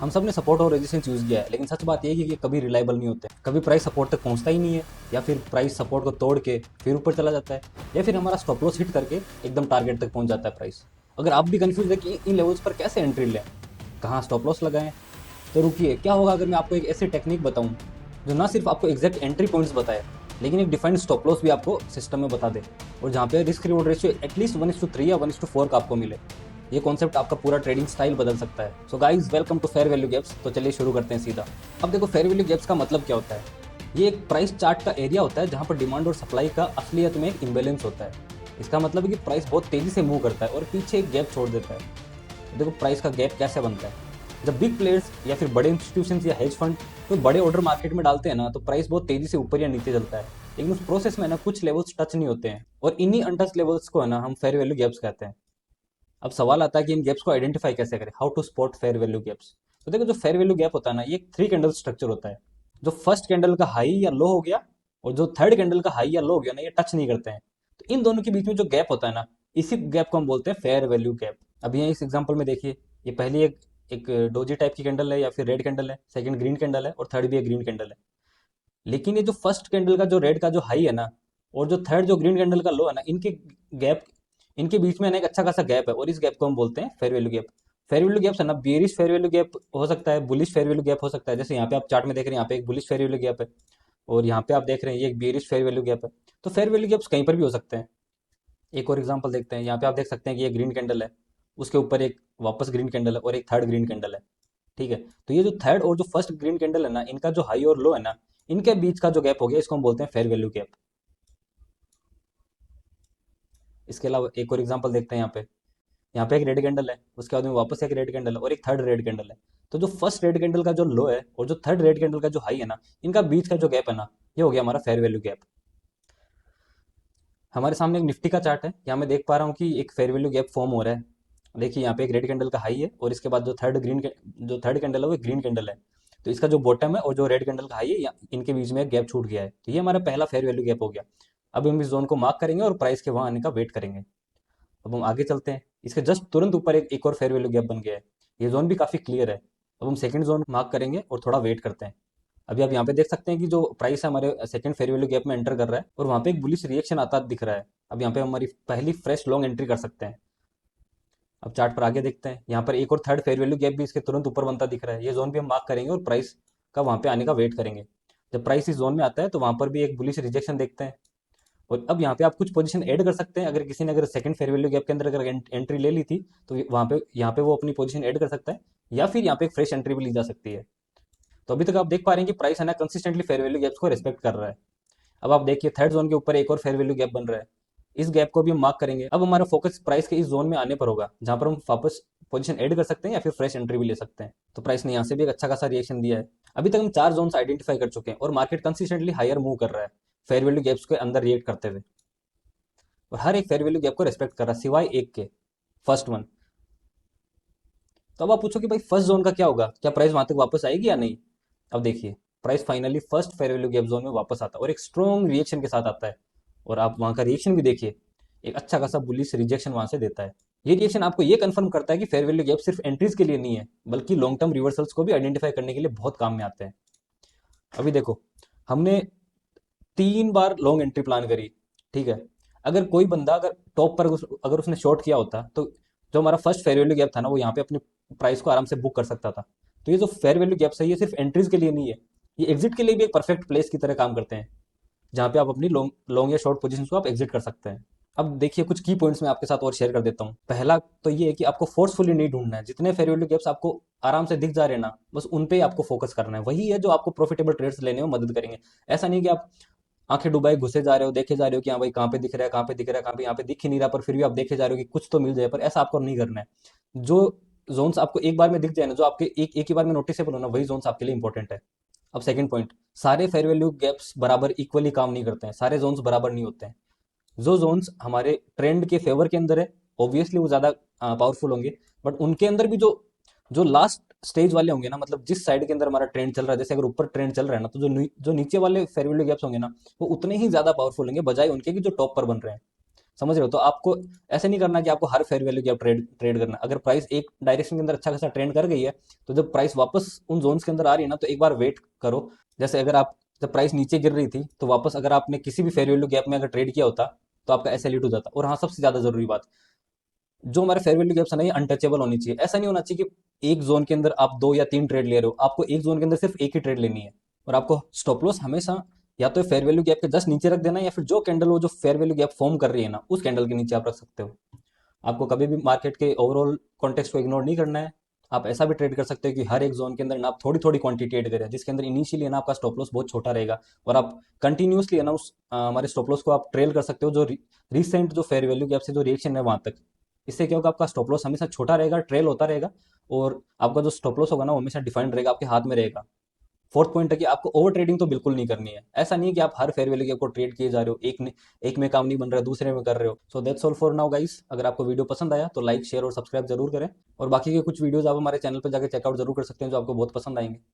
हम सब ने सपोर्ट और रेजिस्टेंस यूज़ किया है, लेकिन सच बात यह है कि ये कभी रिलायबल नहीं होते। कभी प्राइस सपोर्ट तक पहुंचता ही नहीं है, या फिर प्राइस सपोर्ट को तोड़ के फिर ऊपर चला जाता है, या फिर हमारा स्टॉप लॉस हिट करके एकदम टारगेट तक पहुंच जाता है प्राइस। अगर आप भी कंफ्यूज है कि इन लेवल्स पर कैसे एंट्री लें, कहाँ स्टॉप लॉस लगाएं, तो रुकिए, क्या होगा अगर मैं आपको एक ऐसी टेक्निक बताऊं जो ना सिर्फ आपको एग्जैक्ट एंट्री पॉइंट्स बताए, लेकिन एक डिफाइंड स्टॉप लॉस भी आपको सिस्टम में बता दे, और जहाँ पे रिस्क रिवॉर्ड रेशियो एटलीस्ट 1:3 या 1:4 का आपको मिले। ये कॉन्सेप्ट आपका पूरा ट्रेडिंग स्टाइल बदल सकता है। So guys, welcome to fair value gaps. तो चलिए शुरू करते हैं सीधा। अब देखो, फेयर वैल्यू गैप्स का मतलब क्या होता है। ये एक प्राइस चार्ट का एरिया होता है जहाँ पर डिमांड और सप्लाई का असलियत में एक इम्बेलेंस होता है। इसका मतलब है कि प्राइस बहुत तेजी से मूव करता है और पीछे एक गैप छोड़ देता है। देखो, प्राइस का गैप कैसे बनता है। जब बिग प्लेयर्स या फिर बड़े इंस्टीट्यूशंस या हेज फंड कोई बड़े ऑर्डर मार्केट में डालते हैं ना, तो प्राइस बहुत तेजी से ऊपर या नीचे चलता है, लेकिन उस प्रोसेस में ना कुछ लेवल्स टच नहीं होते हैं, और इन्हीं अनटच लेवल्स को है ना हम फेयर वैल्यू गैप्स कहते हैं। अब सवाल आता है कि इन गैप्स को आइडेंटिफाई कैसे करें, how to spot fair value gaps. तो देखो, जो फेयर वैल्यू गैप होता है ना, ये 3 कैंडल स्ट्रक्चर होता है। जो फर्स्ट कैंडल का हाई या लो हो गया, और जो थर्ड कैंडल का हाई या लो हो गया ना, ये टच नहीं करते हैं। तो इन दोनों के बीच में जो गैप होता है ना, इसी गैप को हम बोलते हैं फेयर वैल्यू गैप। अब यहाँ इस एग्जाम्पल में देखिए, ये पहली एक एक डोजी टाइप की कैंडल है या फिर रेड कैंडल है, सेकंड ग्रीन कैंडल है, और थर्ड भी एक ग्रीन कैंडल है। लेकिन ये जो फर्स्ट कैंडल का जो रेड का जो हाई है ना, और जो थर्ड जो ग्रीन कैंडल का लो है ना, गैप इनके बीच में ना एक अच्छा खासा गैप है, और इस गैप को हम बोलते हैं fair value gap. Fair value gap है ना, बेरिश फेयर वैल्यू गैप हो सकता है, बुलिश फेयर वैल्यू गैप हो सकता है। जैसे यहाँ पे आप चार्ट में देख रहे हैं, यहाँ पे एक बुलिश फेयर वैल्यू गैप है, और यहाँ पे आप देख रहे हैं ये एक बेरिश फेयर वैल्यू गैप है। तो फेयर वैल्यू गैप्स कहीं पर भी हो सकते हैं। एक और एग्जांपल देखते हैं। यहाँ पे आप देख सकते हैं कि ये ग्रीन कैंडल है, उसके ऊपर एक वापस ग्रीन कैंडल है, और एक थर्ड ग्रीन कैंडल है। ठीक है। तो ये जो थर्ड और जो फर्स्ट ग्रीन कैंडल है ना, इनका जो हाई और लो है ना, इनके बीच का जो गैप हो गया, इसको हम बोलते हैं फेयर वैल्यू गैप। इसके अलावा एक और एग्जांपल देखते हैं। यहाँ पे एक रेड कैंडल है, उसके बाद में वापस एक रेड कैंडल है, और एक थर्ड रेड कैंडल है। तो जो फर्स्ट रेड कैंडल का जो लो है और जो थर्ड रेड कैंडल का जो हाई है ना, इनका बीच का जो गैप है ना, ये हो गया हमारा फेयर वैल्यू गैप। हमारे सामने एक निफ्टी का चार्ट है, यहाँ मैं देख पा रहा हूँ कि एक फेयर वैल्यू गैप फॉर्म हो रहा है। देखिए, यहाँ पे एक रेड कैंडल का हाई है, और इसके बाद जो थर्ड कैंडल है वो ग्रीन कैंडल है। तो इसका जो बॉटम है और जो रेड कैंडल का हाई है, इनके बीच में एक गैप छूट गया है। तो ये हमारा पहला फेयर वैल्यू गैप हो गया। अब हम इस जोन को मार्क करेंगे और प्राइस के वहां आने का वेट करेंगे। अब हम आगे चलते हैं। इसके जस्ट तुरंत ऊपर एक और फेयर वैल्यू गैप बन गया है। ये जोन भी काफी क्लियर है। अब हम सेकंड जोन मार्क करेंगे और थोड़ा वेट करते हैं। अभी आप यहाँ पे देख सकते हैं कि जो प्राइस है हमारे सेकंड फेयर वैल्यू गैप में एंटर कर रहा है, और वहाँ पे एक बुलिश रिएक्शन आता दिख रहा है। अब यहाँ पे हमारी पहली फ्रेश लॉन्ग एंट्री कर सकते हैं। अब चार्ट पर आगे देखते हैं। यहाँ पर एक और थर्ड फेयर वैल्यू गैप भी इसके तुरंत ऊपर बनता दिख रहा है। ये जोन भी हम मार्क करेंगे और प्राइस का वहाँ पे आने का वेट करेंगे। जब प्राइस इस जोन में आता है, तो वहाँ पर भी एक बुलिश रिजेक्शन देखते हैं। और अब यहाँ पे आप कुछ पोजीशन ऐड कर सकते हैं। अगर किसी ने अगर सेकंड फेयर वैल्यू गैप के अंदर अगर एंट्री ले ली थी, तो वहाँ पे वो अपनी पोजीशन ऐड कर सकता है, या फिर यहाँ पे एक फ्रेश एंट्री भी ली जा सकती है। तो अभी तक आप देख पा रहे हैं कि प्राइस है ना कंसिस्टेंटली फेयर वैल्यू गैप्स को रिस्पेक्ट कर रहा है। अब आप देखिए, थर्ड जोन के ऊपर एक और फेयर वैल्यू गैप बन रहा है। इस गैप को भी हम मार्क करेंगे। अब हमारा फोकस प्राइस के इस जोन में आने पर होगा, जहां पर हम वापस पोजीशन ऐड कर सकते हैं या फिर फ्रेश एंट्री भी ले सकते हैं। तो प्राइस ने यहाँ से भी एक अच्छा खासा रिएक्शन दिया है। अभी तक हम 4 जोन्स आइडेंटिफाई कर चुके हैं, और मार्केट कंसिस्टेंटली हायर मूव कर रहा है फेयर वैल्यू गैप्स के अंदर रिएक्ट करते हुए, और हर एक फेयर वैल्यू गैप को रेस्पेक्ट कर रहा है सिवाय एक के, फर्स्ट वन। तो अब आप पूछो कि भाई फर्स्ट जोन का क्या होगा, क्या प्राइस वहां तक वापस आएगी या नहीं। अब देखिए, price finally first fair value gap zone में वापस आता है, और एक स्ट्रॉन्ग रिएक्शन के साथ आता है। और आप वहां का रिएक्शन भी देखिए, एक अच्छा खासा बुलिश रिजेक्शन वहां से देता है। ये रिएक्शन आपको ये कंफर्म करता है कि फेयर वैल्यू गैप सिर्फ एंट्रीज के लिए नहीं है, बल्कि लॉन्ग टर्म रिवर्सल्स को भी आइडेंटिफाई करने के लिए बहुत काम में आते हैं। अभी देखो, हमने 3 बार लॉन्ग एंट्री प्लान करी। ठीक है। अगर कोई बंदा अगर टॉप पर अगर उसने शॉर्ट किया होता, तो जो हमारा फर्स्ट फेयर वैल्यू गैप था ना, वो यहाँ पे अपनी प्राइस को आराम से बुक कर सकता था। तो ये जो फेयर वैल्यू गैप्स है, ये सिर्फ एंट्रीज के लिए नहीं है, ये एग्जिट के लिए भी एक परफेक्ट प्लेस की तरह काम करते हैं, जहाँ पे आप अपनी लॉन्ग लॉन्ग या शॉर्ट पोजीशन को आप एग्जिट कर सकते हैं। अब देखिए, कुछ की पॉइंट्स मैं आपके साथ और शेयर कर देता हूँ। पहला तो ये है कि आपको फोर्सफुली नहीं ढूंढना है। जितने फेयर वैल्यू गैप्स आपको आराम से दिख जा रहे हैं ना, बस उन पे ही आपको फोकस करना है। वही है जो आपको प्रॉफिटेबल ट्रेड्स लेने में मदद करेंगे। ऐसा नहीं कि आप आंखें डुबाए घुसे जा रहे हो, देखे जा रहे हो कि हाँ भाई कहाँ पे दिख रहा है, कहाँ पे दिख रहा है, कहाँ पे यहाँ पे दिख ही नहीं रहा, पर फिर भी आप देखे जा रहे हो कि कुछ तो मिल जाए। पर ऐसा आपको नहीं करना है। जो जोन्स आपको एक बार में दिख जाए ना, जो आपके एक ही बार में नोटिसेबल हो ना, वही जोन्स आपके लिए इंपॉर्टेंट है। अब सेकंड पॉइंट, सारे फेयर वैल्यू गैप्स बराबर इक्वली काम नहीं करते हैं, सारे जोन्स बराबर नहीं होते हैं। जो जोन्स हमारे ट्रेंड के फेवर के अंदर है, ऑब्वियसली वो ज्यादा पावरफुल होंगे। बट उनके अंदर भी जो जो लास्ट स्टेज वाले होंगे ना, मतलब जिस साइड के अंदर हमारा ट्रेंड चल रहा है, जैसे अगर ऊपर ट्रेंड चल रहा है ना, तो जो नीचे वाले फेयर वैल्यू गैप्स होंगे ना, वो उतने ही ज्यादा पावरफुल होंगे बजाय उनके कि जो टॉप पर बन रहे हैं। समझ रहे हो? तो आपको ऐसे नहीं करना कि आपको हर fair value gap trade trade करना। अगर प्राइस एक डायरेक्शन के अंदर अच्छा खासा ट्रेंड कर गई है, तो जब प्राइस वापस उन जोन्स के अंदर आ रही है ना, तो एक बार वेट करो। जैसे अगर आप जब प्राइस नीचे गिर रही थी, तो वापस अगर आपने किसी भी फेयर वैल्यू गैप में अगर ट्रेड किया होता, तो आपका ऐसे एलिट हो जाता। और हाँ, सबसे ज्यादा जरूरी बात, जो हमारे फेयर वैल्यू गैप्स है ना, ये अनटचेबल होनी चाहिए। ऐसा नहीं होना चाहिए कि एक जोन के अंदर आप 2 या 3 ट्रेड ले रहे हो। आपको एक जोन के अंदर सिर्फ एक ही ट्रेड लेनी है। और आपको स्टॉप लॉस हमेशा या तो फेयर वैल्यू गैप के जस्ट नीचे रख देना है, या फिर जो कैंडल वो जो फेयर वैल्यू गैप फॉर्म कर रही है ना, उस कैंडल के नीचे आप रख सकते हो। आपको कभी भी मार्केट के ओवरऑल कॉन्टेक्स्ट को इग्नोर नहीं करना है। आप ऐसा भी ट्रेड कर सकते हो कि हर एक जोन के अंदर ना आप थोड़ी थोड़ी क्वांटिटी ऐड करें, जिसके अंदर इनिशियली ना आपका स्टॉप लॉस बहुत छोटा रहेगा, और आप कंटिन्यूसली है ना उस हमारे स्टॉप लॉस को आप ट्रेल कर सकते हो, जो रिसेंट जो फेयर वैल्यू गैप से जो रिएक्शन है वहां तक। इससे क्या होगा, आपका स्टॉप लॉस हमेशा छोटा रहेगा, ट्रेल होता रहेगा, और आपका जो स्टॉप लॉस होगा ना वो हमेशा डिफाइंड रहेगा, आपके हाथ में रहेगा। फोर्थ पॉइंट है कि आपको ओवर ट्रेडिंग तो बिल्कुल नहीं करनी है। ऐसा नहीं है कि आप हर फेयर वैल्यू के आपको ट्रेड किए जा रहे हो, एक में काम नहीं बन रहा है दूसरे में कर रहे हो। So that's all for now guys. अगर आपको वीडियो पसंद आया तो लाइक शेयर और सब्सक्राइब जरूर करें, और बाकी के कुछ वीडियोस आप हमारे चैनल पर जाकर चेकआउट जरूर कर सकते हैं, जो आपको बहुत पसंद आएंगे।